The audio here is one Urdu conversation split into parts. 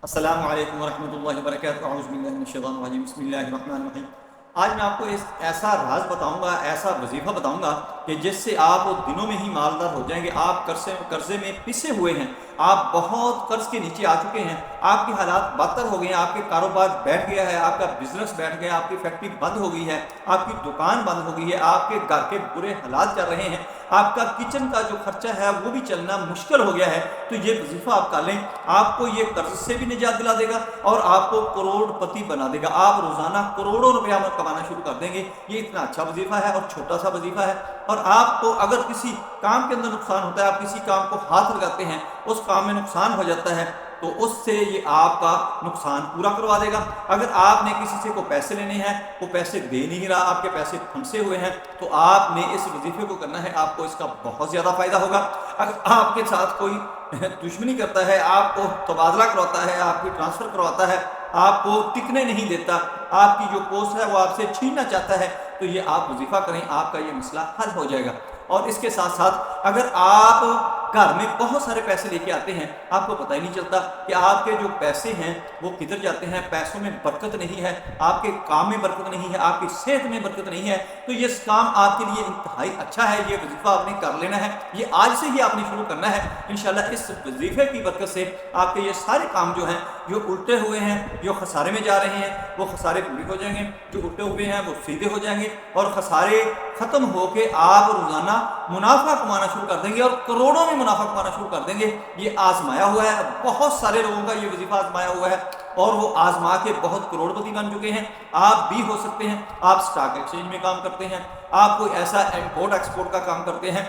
السلام علیکم ورحمۃ اللہ وبرکاتہ، اعوذ باللہ من الشیطان الرجیم، بسم اللہ الرحمن الرحیم۔ آج میں آپ کو ایسا راز بتاؤں گا، ایسا وظیفہ بتاؤں گا کہ جس سے آپ دنوں میں ہی مالدار ہو جائیں گے۔ آپ قرضے میں پسے ہوئے ہیں، آپ بہت قرض کے نیچے آ چکے ہیں، آپ کے حالات بدتر ہو گئے ہیں، آپ کے کاروبار بیٹھ گیا ہے، آپ کا بزنس بیٹھ گیا، آپ کی فیکٹری بند ہو گئی ہے، آپ کی دکان بند ہو گئی ہے، آپ کے گھر کے برے حالات چل رہے ہیں، آپ کا کچن کا جو خرچہ ہے وہ بھی چلنا مشکل ہو گیا ہے، تو یہ وظیفہ آپ کر لیں، آپ کو یہ قرض سے بھی نجات دلا دے گا اور آپ کو کروڑ پتی بنا دے گا۔ آپ روزانہ کروڑوں روپیہ کمانا شروع کر دیں گے۔ یہ اتنا اچھا وظیفہ ہے اور چھوٹا سا وظیفہ ہے، اور آپ کو اگر کسی کام کے اندر نقصان ہوتا ہے، آپ کسی کام کو ہاتھ لگاتے ہیں، اس کام میں نقصان ہو جاتا ہے، تو اس سے یہ آپ کا نقصان پورا کروا دے گا۔ اگر آپ نے کسی سے کو پیسے لینے ہیں، وہ پیسے دے نہیں رہا، آپ کے پیسے پھنسے ہوئے ہیں، تو آپ نے اس وظیفے کو کرنا ہے، آپ کو اس کا بہت زیادہ فائدہ ہوگا۔ اگر آپ کے ساتھ کوئی دشمنی کرتا ہے، آپ کو تبادلہ کرواتا ہے، آپ کی ٹرانسفر کرواتا ہے، آپ کو ٹکنے نہیں دیتا، آپ کی جو پوسٹ ہے وہ آپ سے چھیننا چاہتا ہے، تو یہ آپ وظیفہ کریں، آپ کا یہ مسئلہ حل ہو جائے گا۔ اور اس کے ساتھ ساتھ اگر آپ گھر میں بہت سارے پیسے لے کے آتے ہیں، آپ کو پتہ ہی نہیں چلتا کہ آپ کے جو پیسے ہیں وہ کدھر جاتے ہیں، پیسوں میں برکت نہیں ہے، آپ کے کام میں برکت نہیں ہے، آپ کی صحت میں برکت نہیں ہے، تو یہ کام آپ کے لیے انتہائی اچھا ہے، یہ وظیفہ آپ نے کر لینا ہے، یہ آج سے ہی آپ نے شروع کرنا ہے۔ انشاءاللہ اس وظیفے کی برکت سے آپ کے یہ سارے کام جو ہیں، جو الٹے ہوئے ہیں، جو خسارے میں جا رہے ہیں، وہ خسارے پورے ہو جائیں گے، جو الٹے ہوئے ہیں وہ سیدھے ہو جائیں گے، اور خسارے ختم ہو کے آپ روزانہ منافع کمانا شروع کر دیں گے، اور کروڑوں میں منافع کمانا شروع کر دیں گے۔ یہ آزمایا ہوا ہے، بہت سارے لوگوں کا یہ وظیفہ آزمایا ہوا ہے، اور وہ آزما کے بہت کروڑ پتی بن چکے ہیں۔ آپ بھی ہو سکتے ہیں، آپ سٹاک ایکسچینج میں کام کرتے ہیں، آپ کوئی ایسا امپورٹ ایکسپورٹ کا کام کرتے ہیں،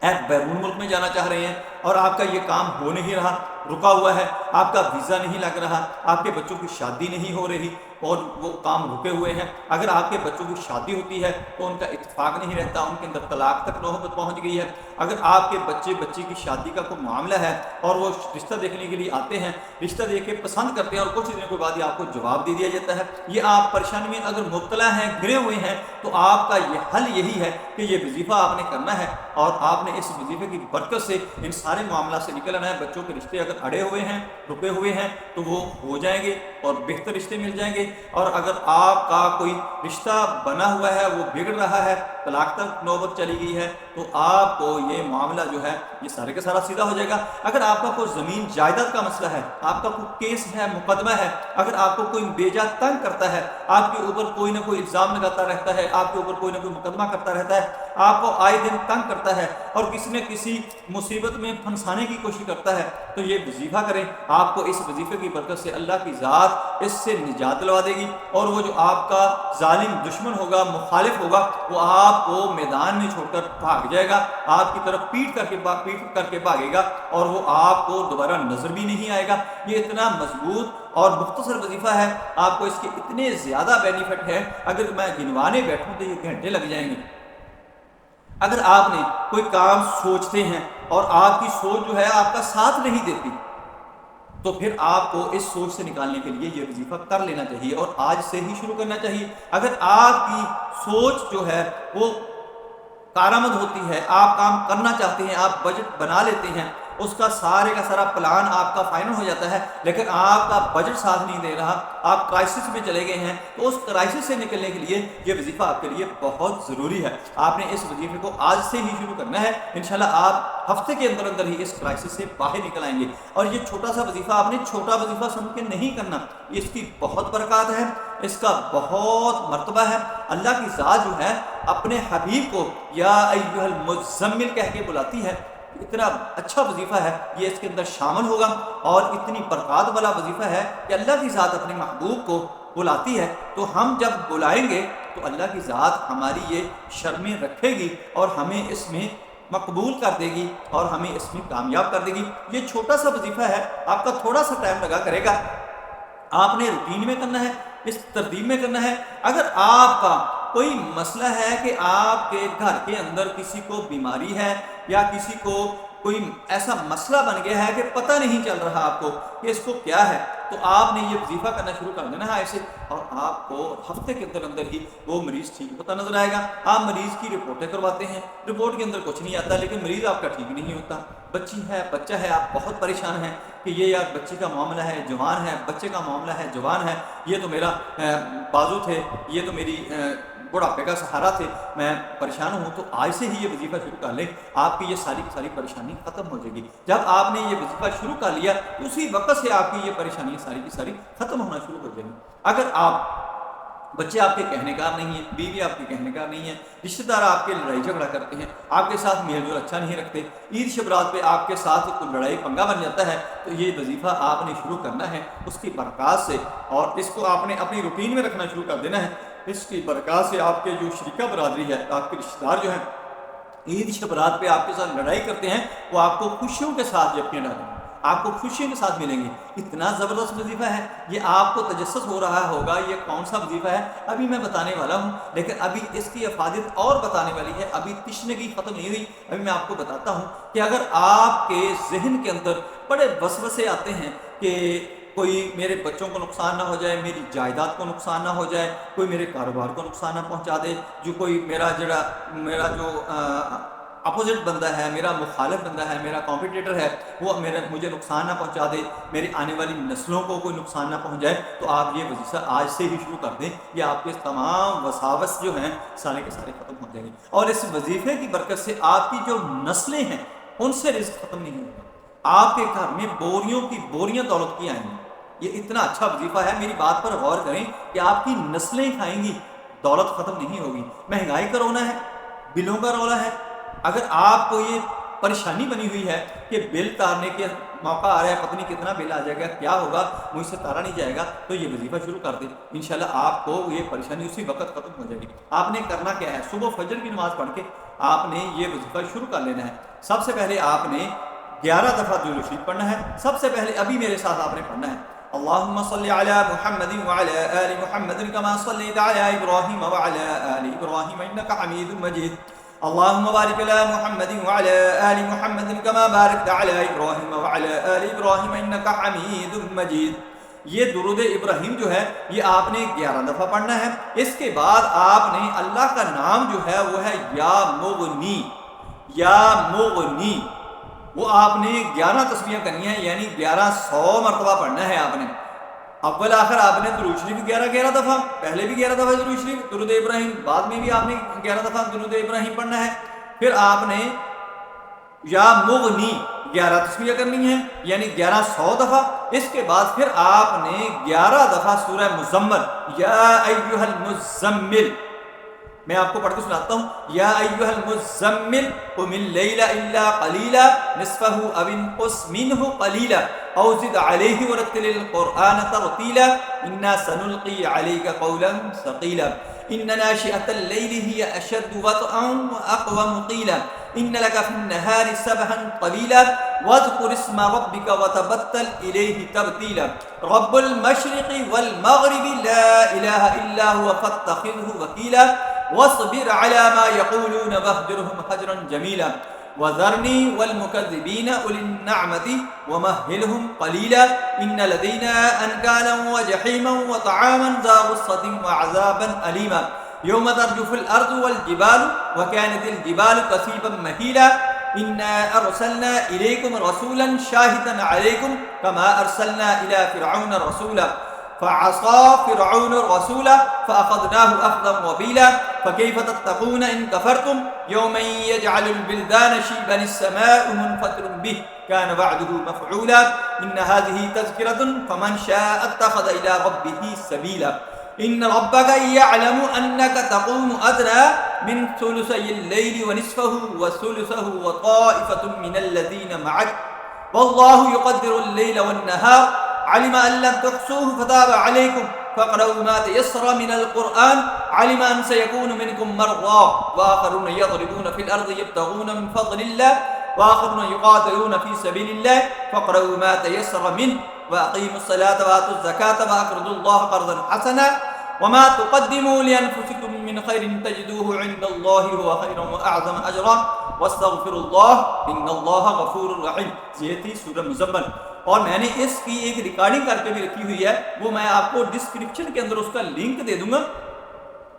آپ بیرون ملک میں جانا چاہ رہے ہیں، اور آپ کا یہ کام ہو نہیں رہا، رکا ہوا ہے، آپ کا ویزا نہیں لگ رہا، آپ کے بچوں کی شادی نہیں ہو رہی، اور وہ کام رکے ہوئے ہیں۔ اگر آپ کے بچوں کی شادی ہوتی ہے تو ان کا اتفاق نہیں رہتا، ان کے اندر طلاق تک نوبت پہنچ گئی ہے۔ اگر آپ کے بچے کی شادی کا کوئی معاملہ ہے اور وہ رشتہ دیکھنے کے لیے آتے ہیں، رشتہ دیکھ کے پسند کرتے ہیں، اور کچھ دنوں کے بعد ہی آپ کو جواب دے دیا جاتا ہے، یہ آپ پریشانی میں اگر مبتلا ہیں، گرے ہوئے ہیں، تو آپ کا یہ حل یہی ہے کہ یہ وظیفہ آپ نے کرنا ہے، اور آپ نے اس وظیفے کی برکت سے ان سارے معاملات سے نکل آنا ہے۔ بچوں کے رشتے اگر اڑے ہوئے ہیں، رکے ہوئے ہیں، تو وہ ہو جائیں گے اور بہتر رشتے مل جائیں گے، اور اگر آپ کا کوئی رشتہ بنا ہوا ہے وہ بگڑ رہا ہے، طلاق تک نوبت چلی گئی ہے، تو آپ کو یہ معاملہ جو ہے یہ سارے کا سارا سیدھا ہو جائے گا۔ اگر آپ کا کوئی زمین جائیداد کا مسئلہ ہے، آپ کا کوئی کیس ہے، مقدمہ ہے، اگر آپ کو کوئی بیجا تنگ کرتا ہے، آپ کے اوپر کوئی نہ کوئی الزام لگاتا رہتا ہے، آپ کے اوپر کوئی نہ کوئی مقدمہ کرتا رہتا ہے، آپ کو آئے دن تنگ کرتا ہے، اور کسی نہ کسی مصیبت میں پھنسانے کی کوشش کرتا ہے، تو یہ وظیفہ کریں، آپ کو اس وظیفے کی برکت سے اللہ کی ذات اس سے نجات دلوا دے گی، اور وہ جو آپ کا ظالم دشمن ہوگا، مخالف ہوگا، وہ آپ کو میدان میں چھوڑ کر بھاگ جائے گا، آپ کی طرف پیٹ کر کے بھاگے گا، اور وہ آپ کو دوبارہ نظر بھی نہیں آئے گا۔ یہ اتنا مضبوط اور مختصر وظیفہ ہے، آپ کو اس کے اتنے زیادہ بینیفٹ ہے، اگر میں گنوانے بیٹھوں تو یہ گھنٹے لگ جائیں گے۔ اگر آپ نے کوئی کام سوچتے ہیں اور آپ کی سوچ جو ہے آپ کا ساتھ نہیں دیتی، تو پھر آپ کو اس سوچ سے نکالنے کے لیے یہ وظیفہ کر لینا چاہیے، اور آج سے ہی شروع کرنا چاہیے۔ اگر آپ کی سوچ جو ہے وہ کارآمد ہوتی ہے، آپ کام کرنا چاہتے ہیں، آپ بجٹ بنا لیتے ہیں، اس کا سارے کا سارا پلان آپ کا فائنل ہو جاتا ہے، لیکن آپ کا بجٹ ساتھ نہیں دے رہا، آپ کرائسس میں چلے گئے ہیں، تو اس کرائسس سے نکلنے کے لیے یہ وظیفہ آپ کے لیے بہت ضروری ہے۔ آپ نے اس وظیفے کو آج سے ہی شروع کرنا ہے، انشاءاللہ آپ ہفتے کے اندر اندر ہی اس کرائسس سے باہر نکل آئیں گے۔ اور یہ چھوٹا سا وظیفہ آپ نے چھوٹا وظیفہ سمجھ کے نہیں کرنا، اس کی بہت برکات ہے، اس کا بہت مرتبہ ہے۔ اللہ کی ذات جو ہے اپنے حبیب کو یا ایھا المزمل کہہ کے بلاتی ہے، اتنا اچھا وظیفہ ہے، یہ اس کے اندر شامل ہوگا، اور اتنی برکات والا وظیفہ ہے کہ اللہ کی ذات اپنے محبوب کو بلاتی ہے، تو ہم جب بلائیں گے تو اللہ کی ذات ہماری یہ شرمیں رکھے گی، اور ہمیں اس میں مقبول کر دے گی، اور ہمیں اس میں کامیاب کر دے گی۔ یہ چھوٹا سا وظیفہ ہے، آپ کا تھوڑا سا ٹائم لگا کرے گا، آپ نے روٹین میں کرنا ہے، اس ترتیب میں کرنا ہے۔ اگر آپ کا کوئی مسئلہ ہے کہ آپ کے گھر کے اندر کسی کو بیماری ہے، یا کسی کو کوئی ایسا مسئلہ بن گیا ہے کہ پتہ نہیں چل رہا آپ کو کہ اس کو کیا ہے، تو آپ نے یہ وظیفہ کرنا شروع کر دینا ہے ایسے، اور آپ کو ہفتے کے اندر ہی وہ مریض ٹھیک ہوتا نظر آئے گا۔ آپ مریض کی رپورٹیں کرواتے ہیں، رپورٹ کے اندر کچھ نہیں آتا، لیکن مریض آپ کا ٹھیک نہیں ہوتا۔ بچی ہے، بچہ ہے، آپ بہت پریشان ہیں کہ یہ یار بچی کا معاملہ ہے، جوان ہے، بچے کا معاملہ ہے، جوان ہے، یہ تو میرا بازو تھے، یہ تو میری بڑھاپے کا سہارا تھے، میں پریشان ہوں۔ تو آج سے ہی یہ وظیفہ شروع کر لیں، آپ کی یہ ساری کی ساری پریشانی ختم ہو جائے گی۔ جب آپ نے یہ وظیفہ شروع کر لیا، اسی وقت سے آپ کی یہ پریشانی ساری کی ساری ختم ہونا شروع ہو جائیں گی۔ اگر آپ بچے آپ کے کہنے کا نہیں ہیں، بیوی آپ کے کہنے کا نہیں ہے، رشتہ دار آپ کے لڑائی جھگڑا کرتے ہیں، آپ کے ساتھ میل جول اچھا نہیں رکھتے، عید شبرات پہ آپ کے ساتھ کوئی لڑائی پنگا بن جاتا ہے، تو یہ وظیفہ آپ نے شروع کرنا ہے اس کی برکات سے، اور اس کو آپ نے اپنی روٹین میں رکھنا شروع کر دینا ہے۔ اس کی برکات سے آپ کے جو شریکہ برادری ہے، آپ کے رشتہ دار جو ہیں، عید شبرات پہ آپ کے ساتھ لڑائی کرتے ہیں، وہ آپ کو خوشیوں کے ساتھ یقین ڈالیں گے، آپ کو خوشیوں کے ساتھ ملیں گے۔ اتنا زبردست وظیفہ ہے، یہ آپ کو تجسس ہو رہا ہوگا یہ کون سا وظیفہ ہے، ابھی میں بتانے والا ہوں، لیکن ابھی اس کی افادیت اور بتانے والی ہے، ابھی تشنگی ختم نہیں ہوئی۔ ابھی میں آپ کو بتاتا ہوں کہ اگر آپ کے ذہن کے اندر بڑے وسوسے آتے ہیں کہ کوئی میرے بچوں کو نقصان نہ ہو جائے، میری جائیداد کو نقصان نہ ہو جائے، کوئی میرے کاروبار کو نقصان نہ پہنچا دے، جو کوئی میرا جو اپوزٹ بندہ ہے، میرا مخالف بندہ ہے، میرا کمپیٹیٹر ہے، وہ مجھے نقصان نہ پہنچا دے، میری آنے والی نسلوں کو کوئی نقصان نہ پہنچ جائے، تو آپ یہ وظیفہ آج سے ہی شروع کر دیں، یہ آپ کے تمام وساوس جو ہیں سارے کے سارے ختم ہو جائیں گے، اور اس وظیفے کی برکت سے آپ کی جو نسلیں ہیں ان سے رزق ختم نہیں ہوگا، آپ کے گھر میں بوریوں کی بوریاں دولت کی آئیں گی۔ یہ اتنا اچھا وظیفہ ہے، میری بات پر غور کریں کہ آپ کی نسلیں کھائیں گی، دولت ختم نہیں ہوگی۔ مہنگائی کا رونا ہے، بلوں کا رونا ہے، اگر آپ کو یہ پریشانی بنی ہوئی ہے کہ بل تارنے کے موقع آ رہا ہے، پتہ نہیں کتنا بل آ جائے گا، کیا ہوگا، مجھ سے تارا نہیں جائے گا، تو یہ وظیفہ شروع کر دیں، انشاءاللہ آپ کو یہ پریشانی اسی وقت ختم ہو جائے گی۔ آپ نے کرنا کیا ہے، صبح فجر کی نماز پڑھ کے آپ نے یہ وظیفہ شروع کر لینا ہے۔ سب سے پہلے آپ نے 11 دفعہ درود شریف پڑھنا ہے۔ سب سے پہلے ابھی میرے ساتھ آپ نے پڑھنا ہے، اللہم صلی علی محمد وعلی آل محمد کما صلیت علی ابراہیم وعلی آل ابراہیم انک حمید مجید، اللہم بارک علی محمد وعلی آل محمد کما بارکت علی ابراہیم وعلی آل ابراہیم انک حمید مجید۔ یہ درود ابراہیم جو ہے یہ آپ نے 11 دفعہ پڑھنا ہے۔ اس کے بعد آپ نے اللہ کا نام جو ہے وہ ہے یا مغنی، یا مغنی، وہ آپ نے 11 تسبیحیں کرنی ہیں، یعنی 1100 مرتبہ پڑھنا ہے آپ نے۔ اول آخر آپ نے درود شریف 11 دفعہ، پہلے بھی 11 دفعہ درود شریف، درود ابراہیم بعد میں بھی آپ نے 11 دفعہ درود ابراہیم پڑھنا ہے۔ پھر آپ نے یا مغنی 11 تسبیحیں کرنی ہیں، یعنی 1100 دفعہ۔ اس کے بعد پھر آپ نے 11 دفعہ سورہ مزمل، یا ایھا المزمل، میں آپ کو پڑھ کے سناتا ہوں، یا ایھا المزمل قم اللیل الا قلیلا نصفہ او انقص منہ قلیلا او زد علیہ ورتل القرآن ترتیلا انا سنلقی علیک قولا ثقیلا ان ناشئۃ اللیل ہی اشد وطئا واقوم قیلا ان لک فی النہار سبحا طویلا واذکر اسم ربک وتبتل الیہ تبتیلا رب المشرق والمغرب لا الہ الا هو فاتخذہ وکیلا واصبر على ما يقولون واهجرهم هجرا جميلا وذرني والمكذبين أولي النعمة ومهلهم قليلا إن لدينا أنكالا وجحيما وطعاما ذا غصة وعذابا أليما يوم ترجف الأرض والجبال وكانت الجبال كثيبا مهيلا إنا أرسلنا إليكم رسولا شاهدا عليكم كما أرسلنا إلى فرعون رسولا فعصى فرعون الرسول فأخذناه أخذا وبيلا فكيف تتقون إن كفرتم يوما يجعل البلدان شيبا السماء منفطر به كان وعده مفعولا إن هذه تذكرة فمن شاء اتخذ إلى ربه سبيلا إن ربك يعلم أنك تقوم أدنى من ثلثي الليل ونصفه وثلثه وطائفة من الذين معك والله يقدر الليل والنهار علم أن لن تحصوه فتاب عليكم فاقرؤوا ما تيسر من القرآن علم أن سيكون منكم مرضى وآخرون يضربون في الأرض يبتغون من فضل الله وآخرون يقاتلون في سبيل الله فاقرؤوا ما تيسر منه وأقيموا الصلاة وآتوا الزكاة وأقرضوا الله قرضا حسنا وما تقدموا لأنفسكم من خير تجدوه عند الله هو خيرا وأعظم أجرا واستغفروا الله إن الله غفور رحيم۔ یہ تھی سورہ مزمل۔ اور میں نے اس کی ایک ریکارڈنگ کر کے بھی رکھی ہوئی ہے، وہ میں آپ کو ڈسکرپشن کے اندر اس کا لنک دے دوں گا،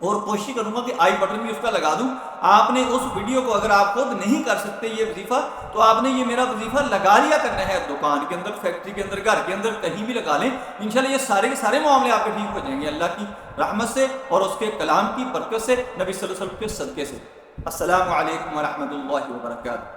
اور کوشش کروں گا کہ آئی بٹن بھی اس کا لگا دوں۔ آپ نے اس ویڈیو کو اگر آپ خود نہیں کر سکتے یہ وظیفہ، تو آپ نے یہ میرا وظیفہ لگا لیا کرنا ہے، دکان کے اندر، فیکٹری کے اندر، گھر کے اندر، کہیں بھی لگا لیں، انشاءاللہ یہ سارے کے سارے معاملے آپ کے ٹھیک ہو جائیں گے اللہ کی رحمت سے اور اس کے کلام کی برکت سے، نبی صلی اللہ علیہ وسلم کے صدقے سے۔ السلام علیکم ورحمۃ اللہ وبرکاتہ۔